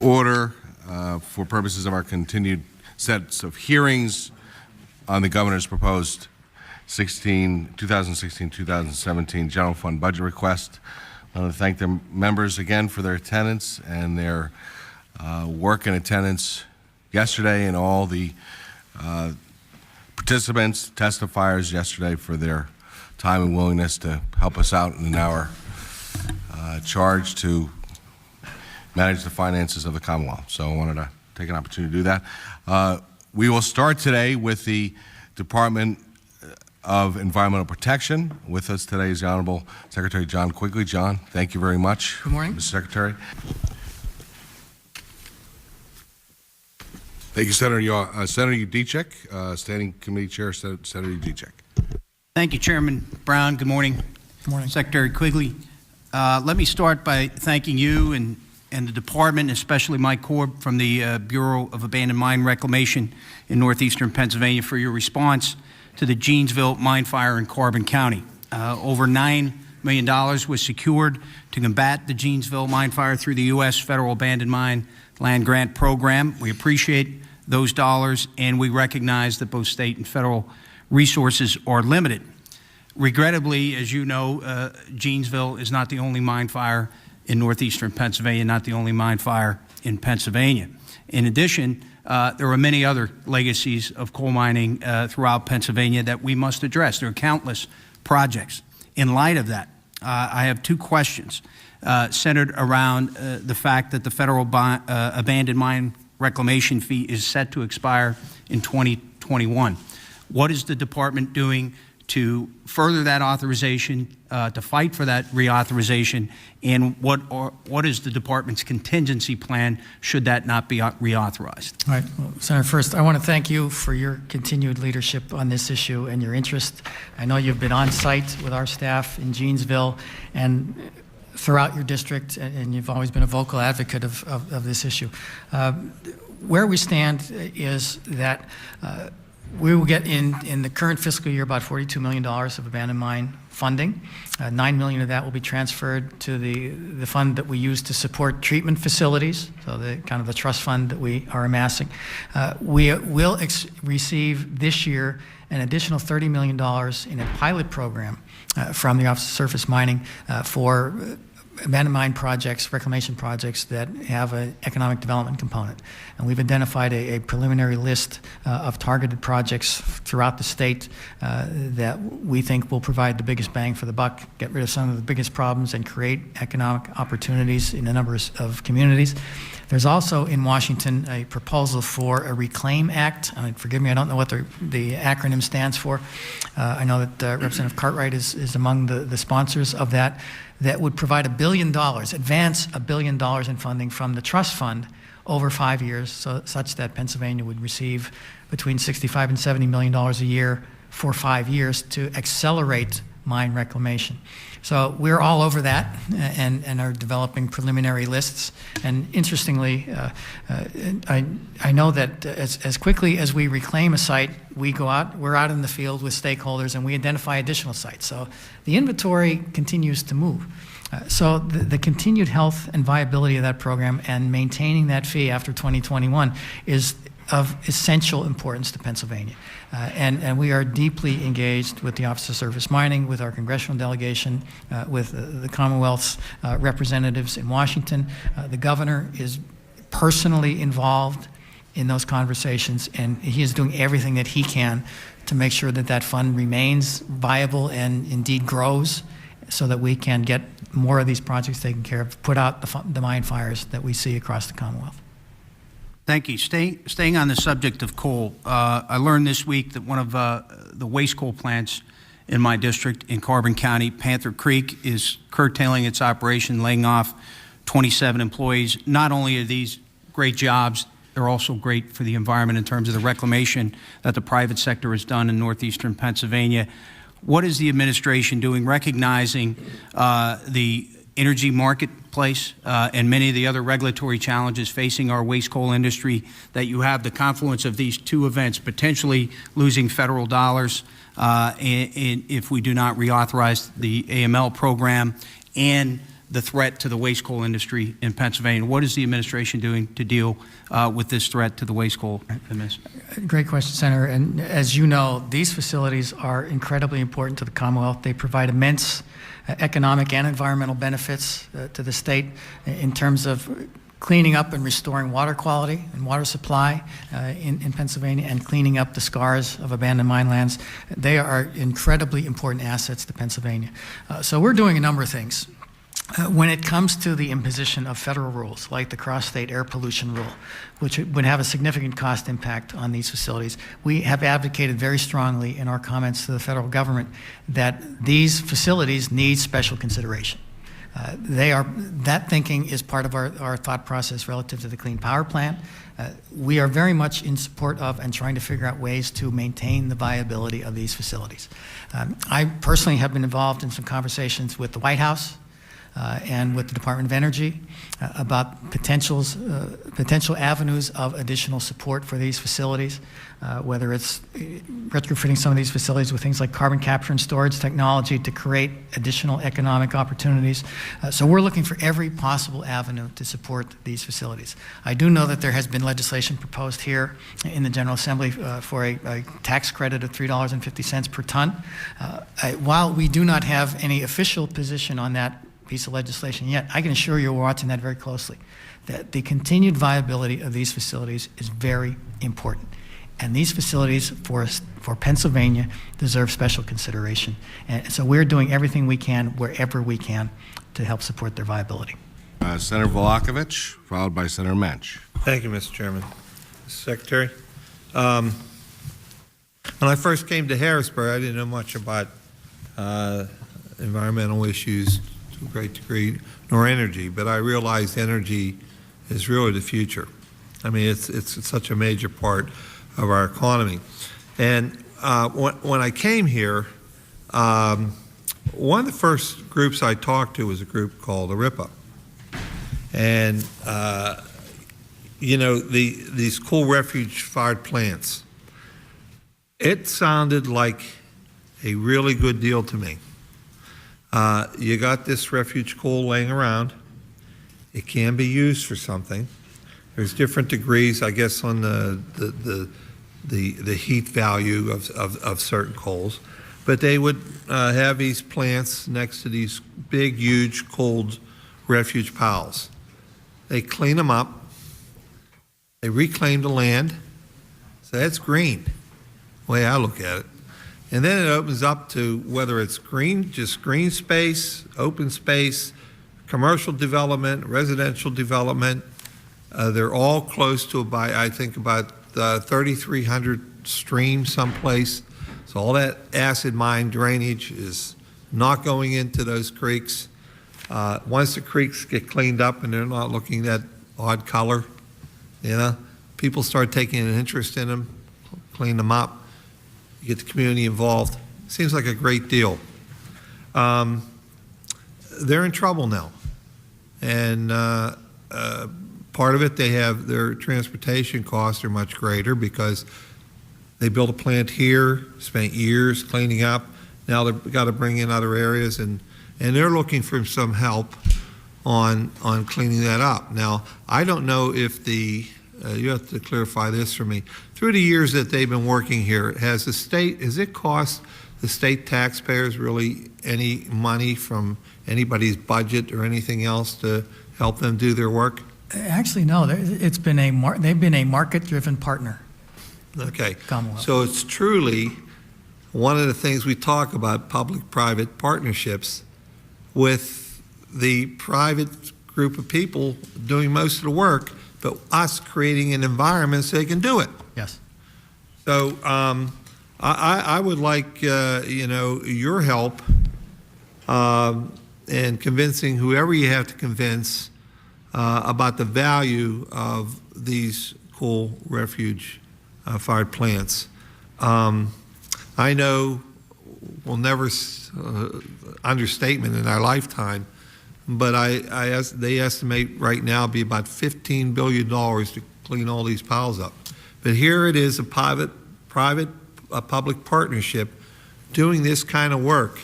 order for purposes of our continued sets of hearings on the governor's proposed 2016-2017 general fund budget request. I want to thank the members again for their attendance and their work and attendance yesterday, and all the participants, testifiers yesterday for their time and willingness to help us out in our charge to manage the finances of the Commonwealth. So I wanted to take an opportunity to do that. We will start today with the Department of Environmental Protection. With us today is the Honorable Secretary John Quigley. John, thank you very much. Good morning. Mr. Secretary. Thank you, Senator Udicek. Standing Committee Chair, Senator Udicek. Thank you, Chairman Brown. Good morning. Good morning. Secretary Quigley. Let me start by thanking you and the Department, especially Mike Korb from the Bureau of Abandoned Mine Reclamation in northeastern Pennsylvania, for your response to the Jeansville mine fire in Carbon County. Over $9 million was secured to combat the Jeansville mine fire through the U.S. Federal Abandoned Mine Land Grant Program. We appreciate those dollars, and we recognize that both state and federal resources are limited. Regrettably, as you know, Jeansville is not the only mine fire in northeastern Pennsylvania, not the only mine fire in Pennsylvania. In addition, there are many other legacies of coal mining throughout Pennsylvania that we must address. There are countless projects. In light of that, I have two questions centered around the fact that the federal abandoned mine reclamation fee is set to expire in 2021. What is the department doing to further that authorization, to fight for that reauthorization, and what is the department's contingency plan should that not be reauthorized? All right, well, Senator, first, I want to thank you for your continued leadership on this issue and your interest. I know you've been on site with our staff in Jeansville and throughout your district, and you've always been a vocal advocate of this issue. Where we stand is that we will get in the current fiscal year about $42 million of abandoned mine funding. $9 million of that will be transferred to the fund that we use to support treatment facilities, so the kind of the trust fund that we are amassing. We will receive this year an additional $30 million in a pilot program from the Office of Surface Mining for abandoned mine projects, reclamation projects that have an economic development component. And we've identified a preliminary list of targeted projects throughout the state that we think will provide the biggest bang for the buck, get rid of some of the biggest problems, and create economic opportunities in a number of communities. There's also in Washington a proposal for a Reclaim Act. Forgive me, I don't know what the acronym stands for. I know that Representative Cartwright is among the sponsors of that. That would provide $1 billion, advance $1 billion in funding from the trust fund over 5 years, such that Pennsylvania would receive between $65 and $70 million a year for 5 years to accelerate mine reclamation. So we're all over that and are developing preliminary lists. And interestingly, I know that as quickly as we reclaim a site, we're out in the field with stakeholders and we identify additional sites. So the inventory continues to move. So the continued health and viability of that program and maintaining that fee after 2021 is of essential importance to Pennsylvania. And we are deeply engaged with the Office of Surface Mining, with our congressional delegation, with the Commonwealth's representatives in Washington. The governor is personally involved in those conversations, and he is doing everything that he can to make sure that that fund remains viable and indeed grows, so that we can get more of these projects taken care of, put out the mine fires that we see across the Commonwealth. Thank you. Staying on the subject of coal, I learned this week that one of the waste coal plants in my district in Carbon County, Panther Creek, is curtailing its operation, laying off 27 employees. Not only are these great jobs, they're also great for the environment in terms of the reclamation that the private sector has done in northeastern Pennsylvania. What is the administration doing, recognizing the energy marketplace and many of the other regulatory challenges facing our waste coal industry, that you have the confluence of these two events, potentially losing federal dollars if we do not reauthorize the AML program, and the threat to the waste coal industry in Pennsylvania. What is the administration doing to deal with this threat to the waste coal industry? Great question, Senator. And as you know, these facilities are incredibly important to the Commonwealth. They provide immense economic and environmental benefits to the state in terms of cleaning up and restoring water quality and water supply in Pennsylvania, and cleaning up the scars of abandoned mine lands. They are incredibly important assets to Pennsylvania. So we're doing a number of things. When it comes to the imposition of federal rules, like the cross-state air pollution rule, which would have a significant cost impact on these facilities, we have advocated very strongly in our comments to the federal government that these facilities need special consideration. That thinking is part of our thought process relative to the Clean Power Plan. We are very much in support of and trying to figure out ways to maintain the viability of these facilities. I personally have been involved in some conversations with the White House and with the Department of Energy about potential avenues of additional support for these facilities, whether it's retrofitting some of these facilities with things like carbon capture and storage technology to create additional economic opportunities. So we're looking for every possible avenue to support these facilities. I do know that there has been legislation proposed here in the General Assembly for a tax credit of $3.50 per ton. While we do not have any official position on that piece of legislation yet, I can assure you we're watching that very closely. That the continued viability of these facilities is very important. And these facilities for Pennsylvania deserve special consideration. And so we're doing everything we can, wherever we can, to help support their viability. Senator Vlahovic, followed by Senator Mensch. Thank you, Mr. Chairman. Mr. Secretary, when I first came to Harrisburg, I didn't know much about environmental issues to a great degree, nor energy, but I realized energy is really the future. I mean, it's such a major part of our economy. And when I came here, one of the first groups I talked to was a group called ARIPA. And, you know, these coal refuge-fired plants, it sounded like a really good deal to me. You got this refuge coal laying around. It can be used for something. There's different degrees, I guess, on the heat value of certain coals, but they would have these plants next to these big, huge, cold refuge piles. They clean them up. They reclaim the land. So that's green, the way I look at it. And then it opens up to whether it's green, just green space, open space, commercial development, residential development. They're all close to, I think, about 3,300 streams someplace. So all that acid mine drainage is not going into those creeks. Once the creeks get cleaned up and they're not looking that odd color, you know, people start taking an interest in them, clean them up, you get the community involved. Seems like a great deal. They're in trouble now. And part of it, they have their transportation costs are much greater because they built a plant here, spent years cleaning up. Now they've got to bring in other areas, and they're looking for some help on cleaning that up. Now, I don't know if you have to clarify this for me. Through the years that they've been working here, has it cost the state taxpayers really any money from anybody's budget or anything else to help them do their work? Actually, no. They've been a market-driven partner. Okay. Commonwealth. So it's truly one of the things we talk about, public-private partnerships, with the private group of people doing most of the work, but us creating an environment so they can do it. Yes. So I would like you know, your help in convincing whoever you have to convince about the value of these coal refuge fired plants. I know we'll never understatement in our lifetime, but they estimate right now be about $15 billion to clean all these piles up. But here it is, a public partnership doing this kind of work.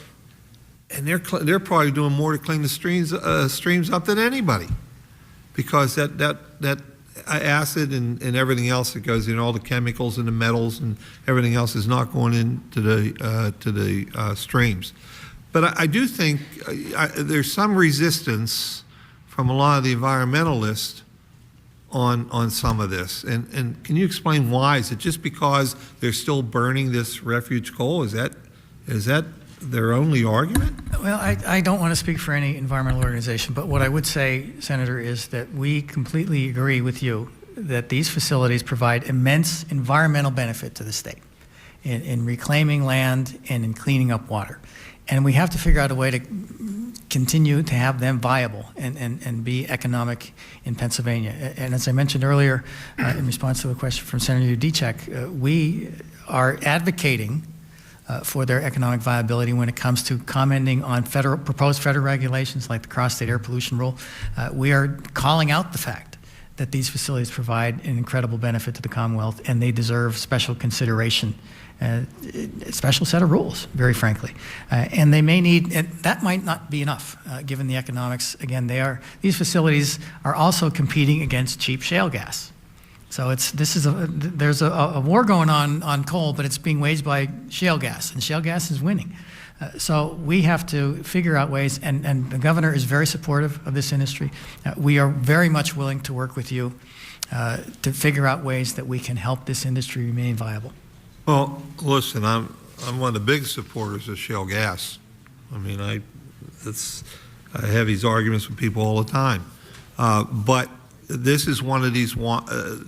and they're probably doing more to clean the streams up than anybody, because that acid and everything else that goes in, all the chemicals and the metals and everything else, is not going into the streams. But I do think there's some resistance from a lot of the environmentalists on some of this. And can you explain why? Is it just because they're still burning this refuge coal? Is that their only argument? Well, I don't want to speak for any environmental organization, but what I would say, Senator, is that we completely agree with you that these facilities provide immense environmental benefit to the state in reclaiming land and in cleaning up water. And we have to figure out a way to continue to have them viable and be economic in Pennsylvania. And as I mentioned earlier, in response to a question from Senator Udicek, we are advocating for their economic viability when it comes to commenting on proposed federal regulations like the cross-state air pollution rule. We are calling out the fact that these facilities provide an incredible benefit to the Commonwealth, and they deserve special consideration, a special set of rules, very frankly. And they may need, and that might not be enough, given the economics. Again, these facilities are also competing against cheap shale gas. So there's a war going on coal, but it's being waged by shale gas, and shale gas is winning. So we have to figure out ways, and the governor is very supportive of this industry. We are very much willing to work with you to figure out ways that we can help this industry remain viable. Well, listen, I'm one of the biggest supporters of shale gas. I mean, I have these arguments with people all the time, but this is one of these.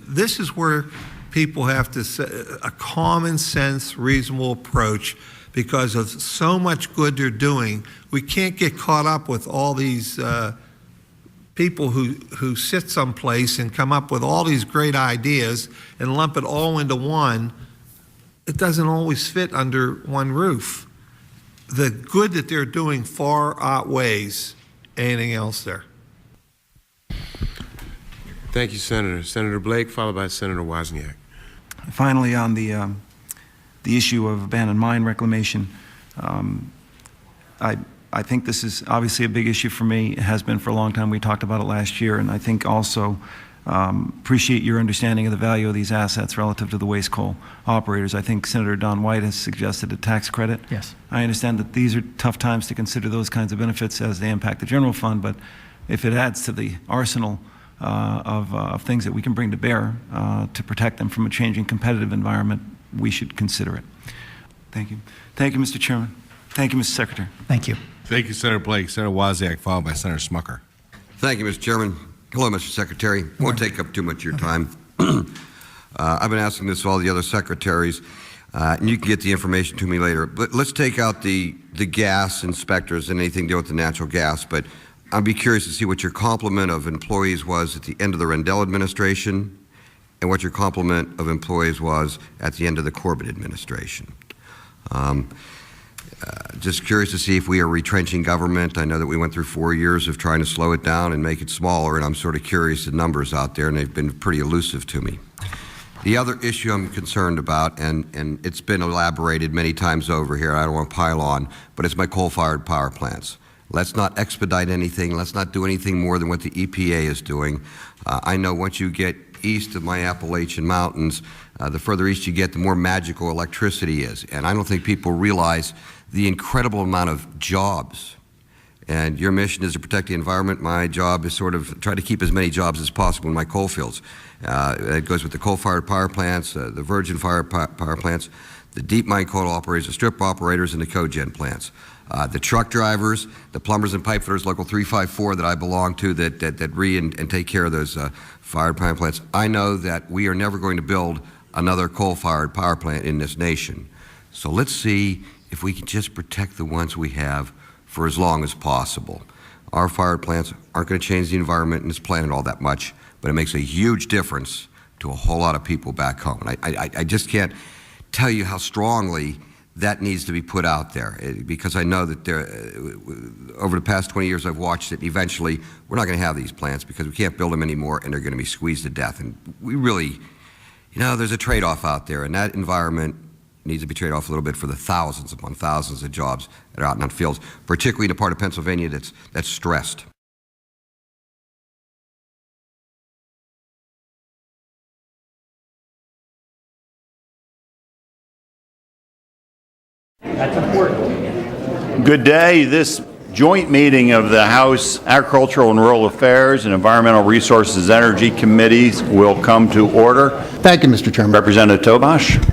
This is where people have to say a common sense, reasonable approach, because of so much good they're doing. We can't get caught up with all these people who sit someplace and come up with all these great ideas and lump it all into one. It doesn't always fit under one roof. The good that they're doing far outweighs anything else there. Thank you, Senator. Senator Blake, followed by Senator Wozniak. Finally, on the issue of abandoned mine reclamation, I think this is obviously a big issue for me. It has been for a long time. We talked about it last year, and I think also appreciate your understanding of the value of these assets relative to the waste coal operators. I think Senator Don White has suggested a tax credit. Yes. I understand that these are tough times to consider those kinds of benefits as they impact the general fund, but if it adds to the arsenal of things that we can bring to bear to protect them from a changing competitive environment, we should consider it. Thank you. Thank you, Mr. Chairman. Thank you, Mr. Secretary. Thank you. Thank you, Senator Blake. Senator Wozniak, followed by Senator Smucker. Thank you, Mr. Chairman. Hello, Mr. Secretary. Won't take up too much of your time. I've been asking this of all the other secretaries, and you can get the information to me later. But let's take out the gas inspectors and anything to do with the natural gas. But I'd be curious to see what your complement of employees was at the end of the Rendell administration and what your complement of employees was at the end of the Corbett administration. Just curious to see if we are retrenching government. I know that we went through 4 years of trying to slow it down and make it smaller, and I'm sort of curious the numbers out there, and they've been pretty elusive to me. The other issue I'm concerned about, and it's been elaborated many times over here, I don't want to pile on, but it's my coal-fired power plants. Let's not expedite anything. Let's not do anything more than what the EPA is doing. I know once you get east of my Appalachian Mountains, the further east you get, the more magical electricity is. And I don't think people realize the incredible amount of jobs. And your mission is to protect the environment. My job is sort of try to keep as many jobs as possible in my coal fields. It goes with the coal-fired power plants, the virgin power plants, the deep mine coal operators, the strip operators, and the cogen plants. The truck drivers, the plumbers and pipe fitters, Local 354 that I belong to that and take care of those fired power plants. I know that we are never going to build another coal-fired power plant in this nation. So let's see if we can just protect the ones we have for as long as possible. Our fired plants aren't going to change the environment and this planet all that much, but it makes a huge difference to a whole lot of people back home. And I just can't tell you how strongly that needs to be put out there, because I know that over the past 20 years I've watched it. Eventually, we're not going to have these plants because we can't build them anymore, and they're going to be squeezed to death. And we really, there's a trade-off out there, and that environment needs to be traded off a little bit for the thousands upon thousands of jobs that are out in the fields, particularly in a part of Pennsylvania that's stressed. Good day. This joint meeting of the House Agricultural and Rural Affairs and Environmental Resources Energy Committees will come to order. Thank you, Mr. Chairman. Representative Tobash.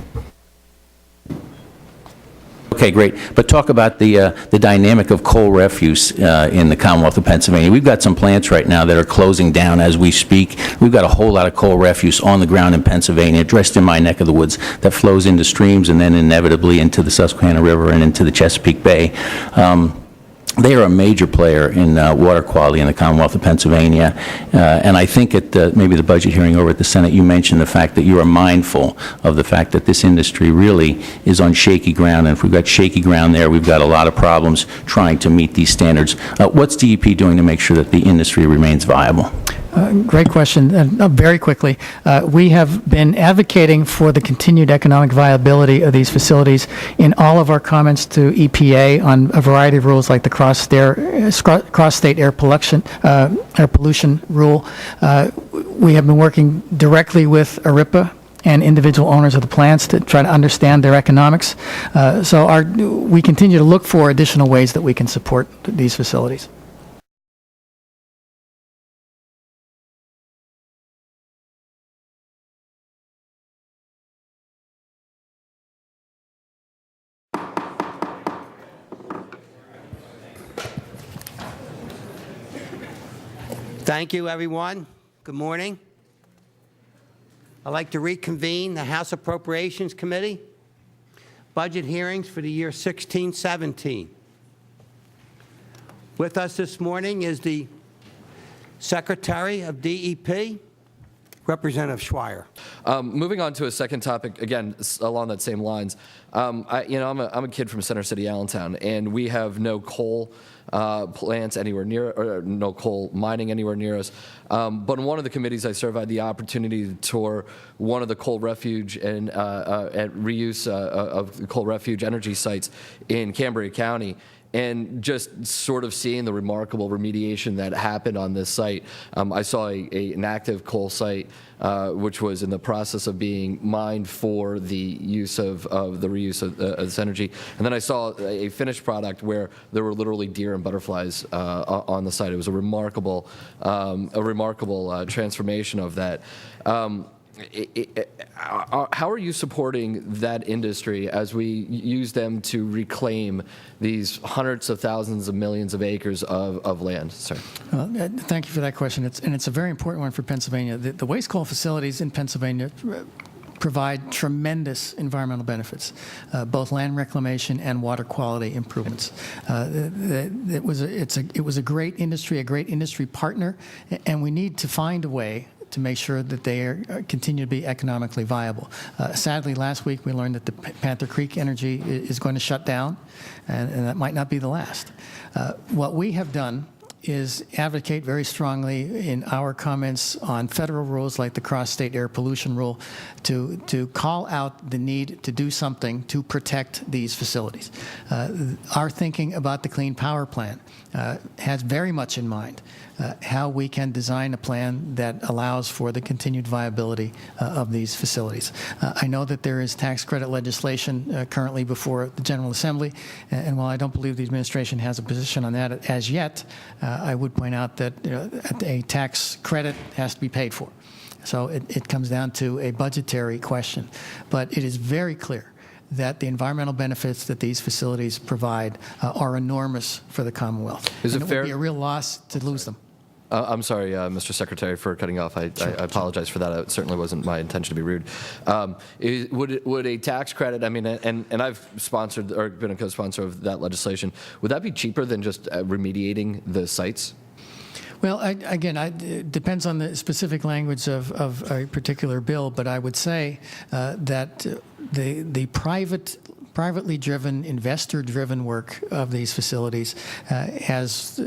Okay, great. But talk about the dynamic of coal refuse in the Commonwealth of Pennsylvania. We've got some plants right now that are closing down as we speak. We've got a whole lot of coal refuse on the ground in Pennsylvania, dressed in my neck of the woods, that flows into streams and then inevitably into the Susquehanna River and into the Chesapeake Bay. They are a major player in water quality in the Commonwealth of Pennsylvania, and I think at maybe the budget hearing over at the Senate, you mentioned the fact that you are mindful of the fact that this industry really is on shaky ground, and if we've got shaky ground there, we've got a lot of problems trying to meet these standards. What's DEP doing to make sure that the industry remains viable? Great question. Very quickly, we have been advocating for the continued economic viability of these facilities in all of our comments to EPA on a variety of rules like the cross-state air pollution rule. We have been working directly with ARIPA and individual owners of the plants to try to understand their economics. So we continue to look for additional ways that we can support these facilities. Thank you, everyone. Good morning. I'd like to reconvene the House Appropriations Committee budget hearings for the year 16-17. With us this morning is the Secretary of DEP, Representative Schweier. Moving on to a second topic, again, along that same lines. I'm a kid from Center City, Allentown, and we have no coal plants anywhere near, or no coal mining anywhere near us. But in one of the committees I serve, I had the opportunity to tour one of the coal refuge and reuse of coal refuge energy sites in Cambria County. And just sort of seeing the remarkable remediation that happened on this site. I saw an active coal site, which was in the process of being mined for the use of the reuse of this energy. And then I saw a finished product where there were literally deer and butterflies on the site. It was a remarkable transformation of that. How are you supporting that industry as we use them to reclaim these hundreds of thousands of millions of acres of land, sir? Thank you for that question. It's a very important one for Pennsylvania. The waste coal facilities in Pennsylvania provide tremendous environmental benefits, both land reclamation and water quality improvements. It was a great industry partner, and we need to find a way to make sure that they continue to be economically viable. Sadly, last week we learned that the Panther Creek Energy is going to shut down, and that might not be the last. What we have done is advocate very strongly in our comments on federal rules like the cross-state air pollution rule to call out the need to do something to protect these facilities. Our thinking about the Clean Power Plan has very much in mind how we can design a plan that allows for the continued viability of these facilities. I know that there is tax credit legislation currently before the General Assembly, and while I don't believe the administration has a position on that as yet, I would point out that a tax credit has to be paid for. So it comes down to a budgetary question. But it is very clear that the environmental benefits that these facilities provide are enormous for the Commonwealth. Is it fair? It would be a real loss to lose them. I'm sorry, Mr. Secretary, for cutting off. I apologize for that. It certainly wasn't my intention to be rude. Would a tax credit, I mean, and I've sponsored or been a co-sponsor of that legislation, would that be cheaper than just remediating the sites? Well, again, it depends on the specific language of a particular bill, but I would say that the privately driven, investor-driven work of these facilities has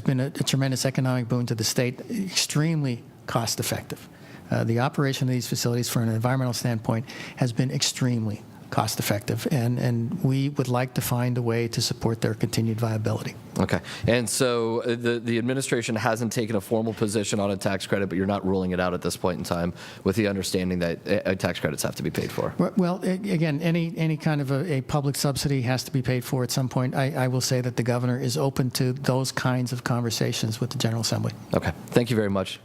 been a tremendous economic boon to the state, extremely cost-effective. The operation of these facilities from an environmental standpoint has been extremely cost effective, and we would like to find a way to support their continued viability. Okay. And so the administration hasn't taken a formal position on a tax credit, but you're not ruling it out at this point in time, with the understanding that tax credits have to be paid for. Well, again, any kind of a public subsidy has to be paid for at some point. I will say that the governor is open to those kinds of conversations with the General Assembly. Okay. Thank you very much.